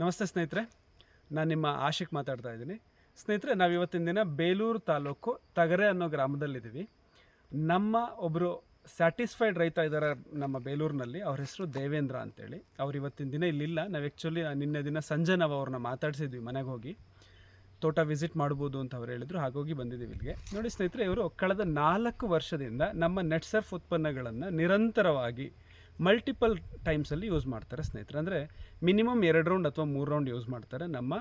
ನಮಸ್ತೆ ಸ್ನೇಹಿತರೆ, ನಾನು ನಿಮ್ಮ ಆಶಿಕ್ ಮಾತಾಡ್ತಾ ಇದ್ದೀನಿ. ಸ್ನೇಹಿತರೆ, ನಾವು ಇವತ್ತಿನ ದಿನ ಬೇಲೂರು ತಾಲೂಕು ತಗರೆ ಅನ್ನೋ ಗ್ರಾಮದಲ್ಲಿದ್ದೀವಿ. ನಮ್ಮ ಒಬ್ಬರು ಸ್ಯಾಟಿಸ್ಫೈಡ್ ರೈತ ಇದ್ದಾರೆ ನಮ್ಮ ಬೇಲೂರಿನಲ್ಲಿ. ಅವ್ರ ಹೆಸರು ದೇವೇಂದ್ರ ಅಂತೇಳಿ. ಅವ್ರು ಇವತ್ತಿನ ದಿನ ಇಲ್ಲಿಲ್ಲ. ನಾವು ಆ್ಯಕ್ಚುಲಿ ನಿನ್ನೆ ದಿನ ಸಂಜೆ ನಾವು ಅವ್ರನ್ನ ಮಾತಾಡ್ಸಿದ್ವಿ, ಮನೆಗೆ ಹೋಗಿ ತೋಟ ವಿಸಿಟ್ ಮಾಡ್ಬೋದು ಅಂತ ಅವ್ರು ಹೇಳಿದ್ರು. ಹಾಗಾಗಿ ಬಂದಿದ್ದೀವಿ ಇಲ್ಲಿಗೆ. ನೋಡಿ ಸ್ನೇಹಿತರೆ, ಇವರು ಕಳೆದ 4 ವರ್ಷದಿಂದ ನಮ್ಮ ನೆಟ್ಸರ್ಫ್ ಉತ್ಪನ್ನಗಳನ್ನು ನಿರಂತರವಾಗಿ ಮಲ್ಟಿಪಲ್ ಟೈಮ್ಸಲ್ಲಿ ಯೂಸ್ ಮಾಡ್ತಾರೆ ಸ್ನೇಹಿತರೆ. ಅಂದರೆ ಮಿನಿಮಮ್ 2 ರೌಂಡ್ ಅಥವಾ 3 ರೌಂಡ್ ಯೂಸ್ ಮಾಡ್ತಾರೆ ನಮ್ಮ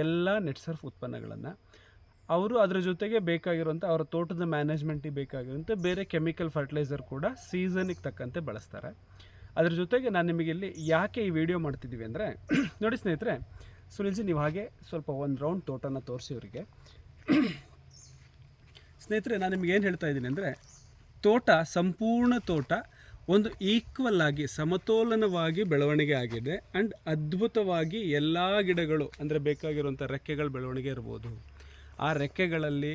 ಎಲ್ಲ ನೆಟ್ಸರ್ಫ್ ಉತ್ಪನ್ನಗಳನ್ನು. ಅವರು ಅದರ ಜೊತೆಗೆ ಬೇಕಾಗಿರುವಂಥ ಅವರ ತೋಟದ ಮ್ಯಾನೇಜ್ಮೆಂಟಿಗೆ ಬೇಕಾಗಿರುವಂಥ ಬೇರೆ ಕೆಮಿಕಲ್ ಫರ್ಟಿಲೈಸರ್ ಕೂಡ ಸೀಸನಿಗೆ ತಕ್ಕಂತೆ ಬಳಸ್ತಾರೆ. ಅದ್ರ ಜೊತೆಗೆ ನಾನು ನಿಮಗೆ ಇಲ್ಲಿ ಯಾಕೆ ಈ ವಿಡಿಯೋ ಮಾಡ್ತಿದ್ದೀವಿ ಅಂದರೆ ನೋಡಿ ಸ್ನೇಹಿತರೆ, ಸುನಿಲ್ಜಿ ನೀವು ಹಾಗೆ ಸ್ವಲ್ಪ 1 ರೌಂಡ್ ತೋಟನ ತೋರಿಸಿ ಅವರಿಗೆ. ಸ್ನೇಹಿತರೆ, ನಾನು ನಿಮ್ಗೆ ಏನು ಹೇಳ್ತಾ ಇದ್ದೀನಿ ಅಂದರೆ, ತೋಟ ಸಂಪೂರ್ಣ ತೋಟ ಒಂದು ಈಕ್ವಲ್ ಆಗಿ ಸಮತೋಲನವಾಗಿ ಬೆಳವಣಿಗೆ ಆಗಿದೆ. ಆ್ಯಂಡ್ ಅದ್ಭುತವಾಗಿ ಎಲ್ಲ ಗಿಡಗಳು ಅಂದರೆ ಬೇಕಾಗಿರುವಂಥ ರೆಕ್ಕೆಗಳ ಬೆಳವಣಿಗೆ ಇರ್ಬೋದು. ಆ ರೆಕ್ಕೆಗಳಲ್ಲಿ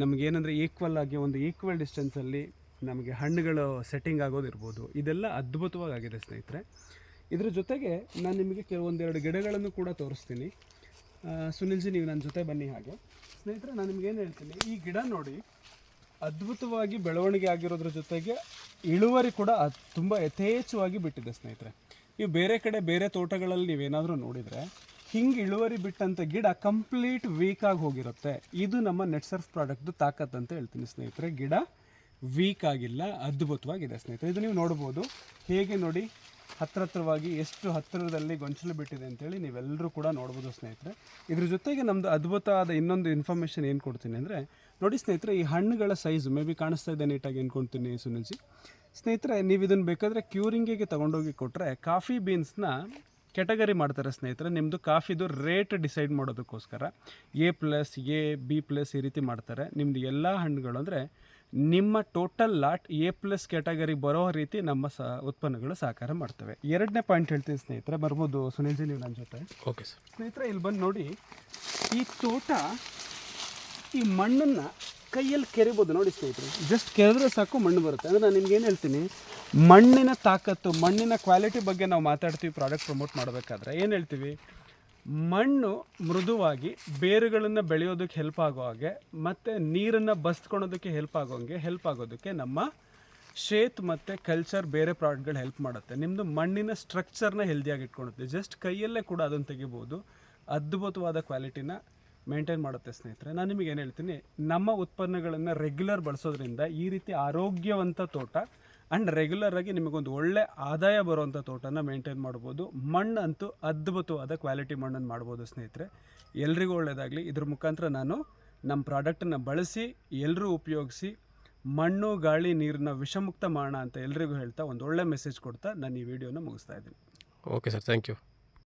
ನಮಗೇನೆಂದರೆ ಈಕ್ವಲ್ ಆಗಿ ಒಂದು ಈಕ್ವಲ್ ಡಿಸ್ಟೆನ್ಸಲ್ಲಿ ನಮಗೆ ಹಣ್ಣುಗಳು ಸೆಟ್ಟಿಂಗ್ ಆಗೋದಿರ್ಬೋದು. ಇದೆಲ್ಲ ಅದ್ಭುತವಾಗಿ ಆಗಿದೆ ಸ್ನೇಹಿತರೆ. ಇದ್ರ ಜೊತೆಗೆ ನಾನು ನಿಮಗೆ ಕೆಲವೊಂದೆರಡು ಗಿಡಗಳನ್ನು ಕೂಡ ತೋರಿಸ್ತೀನಿ. ಸುನಿಲ್ಜಿ ನೀವು ನನ್ನ ಜೊತೆ ಬನ್ನಿ. ಹಾಗೆ ಸ್ನೇಹಿತರೆ, ನಾನು ನಿಮ್ಗೇನು ಹೇಳ್ತೀನಿ, ಈ ಗಿಡ ನೋಡಿ ಅದ್ಭುತವಾಗಿ ಬೆಳವಣಿಗೆ ಆಗಿರೋದ್ರ ಜೊತೆಗೆ ಇಳುವರಿ ಕೂಡ ತುಂಬ ಯಥೇಚ್ಛವಾಗಿ ಬಿಟ್ಟಿದೆ ಸ್ನೇಹಿತರೆ. ನೀವು ಬೇರೆ ಕಡೆ ಬೇರೆ ತೋಟಗಳಲ್ಲಿ ನೀವೇನಾದರೂ ನೋಡಿದರೆ ಹಿಂಗೆ ಇಳುವರಿ ಬಿಟ್ಟಂಥ ಗಿಡ ಕಂಪ್ಲೀಟ್ ವೀಕಾಗಿ ಹೋಗಿರುತ್ತೆ. ಇದು ನಮ್ಮ ನೆಟ್ಸರ್ಫ್ ಪ್ರಾಡಕ್ಟ್ದು ತಾಕತ್ ಅಂತ ಹೇಳ್ತೀನಿ ಸ್ನೇಹಿತರೆ. ಗಿಡ ವೀಕ್ ಆಗಿಲ್ಲ, ಅದ್ಭುತವಾಗಿದೆ ಸ್ನೇಹಿತರೆ. ಇದು ನೀವು ನೋಡ್ಬೋದು. ಹೇಗೆ ನೋಡಿ ಹತ್ತಿರವಾಗಿ ಎಷ್ಟು ಹತ್ತಿರದಲ್ಲಿ ಗೊಂಚಲು ಬಿಟ್ಟಿದೆ ಅಂತೇಳಿ ನೀವೆಲ್ಲರೂ ಕೂಡ ನೋಡ್ಬೋದು ಸ್ನೇಹಿತರೆ. ಇದ್ರ ಜೊತೆಗೆ ನಮ್ಮದು ಅದ್ಭುತವಾದ ಇನ್ನೊಂದು ಇನ್ಫಾರ್ಮೇಷನ್ ಏನು ಕೊಡ್ತೀನಿ ಅಂದರೆ, ನೋಡಿ ಸ್ನೇಹಿತರೆ, ಈ ಹಣ್ಣುಗಳ ಸೈಜು ಮೇ ಬಿ ಕಾಣಿಸ್ತಾ ಇದೆ ನೀಟಾಗಿ ಅನ್ಕೊಳ್ತೀನಿ ಸುನಿಲ್ಜಿ. ಸ್ನೇಹಿತರೆ, ನೀವು ಇದನ್ನು ಬೇಕಾದರೆ ಕ್ಯೂರಿಂಗಿಗೆ ತೊಗೊಂಡೋಗಿ ಕೊಟ್ಟರೆ ಕಾಫಿ ಬೀನ್ಸ್ನ ಕೆಟಗರಿ ಮಾಡ್ತಾರೆ ಸ್ನೇಹಿತರೆ. ನಿಮ್ಮದು ಕಾಫಿದು ರೇಟ್ ಡಿಸೈಡ್ ಮಾಡೋದಕ್ಕೋಸ್ಕರ A+, A, B+ ಈ ರೀತಿ ಮಾಡ್ತಾರೆ. ನಿಮ್ಮದು ಎಲ್ಲ ಹಣ್ಣುಗಳು ಅಂದರೆ ನಿಮ್ಮ ಟೋಟಲ್ ಲಾಟ್ A+ ಕ್ಯಾಟಗರಿ ಬರೋ ರೀತಿ ನಮ್ಮ ಉತ್ಪನ್ನಗಳು ಸಹಕಾರ ಮಾಡ್ತವೆ. 2ನೇ ಪಾಯಿಂಟ್ ಹೇಳ್ತೀನಿ ಸ್ನೇಹಿತರೆ, ಬರ್ಬೋದು ಸುನಿಲ್ಜಿ ನೀವು ನನ್ನ ಜೊತೆ. Okay sir. ಸ್ನೇಹಿತರೆ, ಇಲ್ಲಿ ಬಂದು ನೋಡಿ, ಈ ತೋಟ ಈ ಮಣ್ಣನ್ನು ಕೈಯಲ್ಲಿ ಕೆರಿಬೋದು ನೋಡಿ ಸ್ನೇಹಿತರೆ. ಜಸ್ಟ್ ಕೆರೆದ್ರೆ ಸಾಕು ಮಣ್ಣು ಬರುತ್ತೆ. ಅಂದರೆ ನಾನು ನಿಮ್ಗೇನು ಹೇಳ್ತೀನಿ, ಮಣ್ಣಿನ ತಾಕತ್ತು, ಮಣ್ಣಿನ ಕ್ವಾಲಿಟಿ ಬಗ್ಗೆ ನಾವು ಮಾತಾಡ್ತೀವಿ ಪ್ರಾಡಕ್ಟ್ ಪ್ರಮೋಟ್ ಮಾಡಬೇಕಾದ್ರೆ. ಏನು ಹೇಳ್ತೀವಿ, ಮಣ್ಣು ಮೃದುವಾಗಿ ಬೇರುಗಳನ್ನು ಬೆಳೆಯೋದಕ್ಕೆ ಹೆಲ್ಪ್ ಆಗೋ ಹಾಗೆ ಮತ್ತು ನೀರನ್ನು ಬಸ್ಕೊಳೋದಕ್ಕೆ ಹೆಲ್ಪ್ ಆಗೋದಕ್ಕೆ ನಮ್ಮ ಶೇತ್ ಮತ್ತು ಕಲ್ಚರ್ ಬೇರೆ ಪ್ರಾಡಕ್ಟ್ಗಳು ಹೆಲ್ಪ್ ಮಾಡುತ್ತೆ. ನಿಮ್ಮದು ಮಣ್ಣಿನ ಸ್ಟ್ರಕ್ಚರ್ನ ಹೆಲ್ದಿಯಾಗಿ ಇಟ್ಕೊಳುತ್ತೆ. ಜಸ್ಟ್ ಕೈಯಲ್ಲೇ ಕೂಡ ಅದನ್ನು ತೆಗಿಬೋದು. ಅದ್ಭುತವಾದ ಕ್ವಾಲಿಟಿನ ಮೇಂಟೈನ್ ಮಾಡುತ್ತೆ ಸ್ನೇಹಿತರೆ. ನಾನು ನಿಮಗೆ ಏನು ಹೇಳ್ತೀನಿ, ನಮ್ಮ ಉತ್ಪನ್ನಗಳನ್ನು ರೆಗ್ಯುಲರ್ ಬಳಸೋದ್ರಿಂದ ಈ ರೀತಿ ಆರೋಗ್ಯವಂತ ತೋಟ ಆ್ಯಂಡ್ ರೆಗ್ಯುಲರಾಗಿ ನಿಮಗೊಂದು ಒಳ್ಳೆ ಆದಾಯ ಬರುವಂಥ ತೋಟನ ಮೇಂಟೈನ್ ಮಾಡ್ಬೋದು. ಮಣ್ಣು ಅಂತೂ ಅದ್ಭುತವಾದ ಕ್ವಾಲಿಟಿ ಮಣ್ಣನ್ನು ಮಾಡ್ಬೋದು ಸ್ನೇಹಿತರೆ. ಎಲ್ರಿಗೂ ಒಳ್ಳೆಯದಾಗಲಿ. ಇದ್ರ ಮುಖಾಂತರ ನಾನು ನಮ್ಮ ಪ್ರಾಡಕ್ಟನ್ನು ಬಳಸಿ ಎಲ್ಲರೂ ಉಪಯೋಗಿಸಿ ಮಣ್ಣು ಗಾಳಿ ನೀರನ್ನ ವಿಷಮುಕ್ತ ಮಾಡೋಣ ಅಂತ ಎಲ್ರಿಗೂ ಹೇಳ್ತಾ ಒಂದು ಒಳ್ಳೆ ಮೆಸೇಜ್ ಕೊಡ್ತಾ ನಾನು ಈ ವಿಡಿಯೋನ ಮುಗಿಸ್ತಾ ಇದ್ದೀನಿ. Okay sir, thank you.